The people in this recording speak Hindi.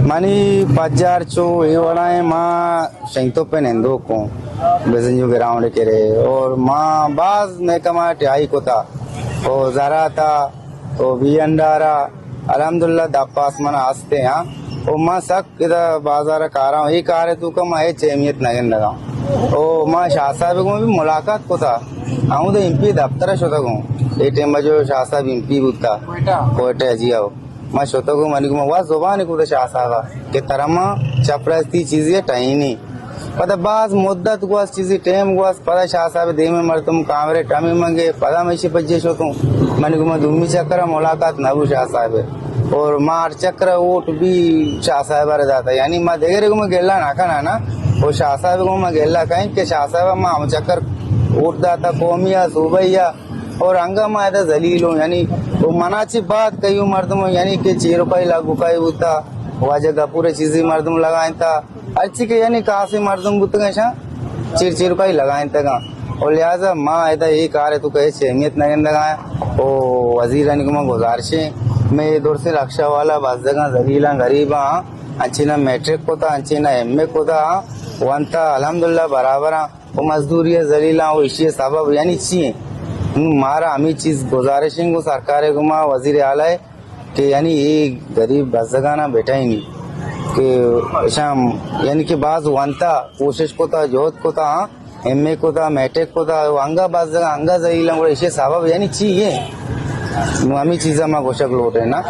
Mani pajar cho ewana ma shengto penendo ko bezenju ground kere और माँ बाज में कमा टिहाई को था और जरा था तो भी अंडारा अल्हम्दुलिल्लाह दापास मना हंसते हैं और माँ सक इधर बाजार का रहा हूँ एक आ रहे तू का मैं चेमियत नगन लगा और माँ शाह साहब को भी मुलाकात को था आऊँ तो एमपी दफ्तर शोता को एक टाइम जो शाह साहब एमपी बुता कोयटा जी आओ माँ शोता को मनी को वाह जुबान को तो शाह साहब के तरह माँ चपरास्ती चीजें टाई नहीं पता बाज मुद्दत गुआस चीज़ी टेम गुआस पता शाह साहब दे में मरतुम कामरे टमी मंगे पता मैं इसी पज्जे शो तुम मैंने को मैं दुम्मी चक्कर मुलाकात नबू शाह साहब और मार चक्कर वोट भी शाह साहब रह जाता यानी माँ देखे रे को मैं गेला ना का ना वो शाह साहब को मैं गेला कहीं के शाह साहब माँ हम चक्कर वोट दाता कौमिया सुबैया और अंगा माँ ऐसा जलील हो यानी वो मनाची बात कही मरतुम यानी के 6 रुपये लागू का होता वह जगह पूरे चीज़ें मरदम लगाए था अच्छी के यानी कहाँ से मरदम बुत गए चिर रुपये लगाए तक और लिहाजा माँ ऐसा यही कार है तो कहे अहमियत नहीं लगाया ओ वजीर को गुजारिश मैं ये दौर से रक्षा वाला बस जगह जलीला गरीबा अच्छी ना मैट्रिक को था अच्छी ना MA को था वन था अल्हम्दुलिल्लाह बराबर वो मजदूरी जलीला वो इसी सबब यानी चाहिए मारा हमें चीज़ गुजारिश को सरकार को माँ वजीर आला है कि यानी ये गरीब बस जगह ना बैठा ही नहीं कि शाम यानी कि बाज वनता कोशिश को था जोत को था MA को था मैट्रिक को था अंगा बाज जगह अंगा जहीला इसे सबब यानी चाहिए हमें चीज़ा माँ गोशक लोट है ना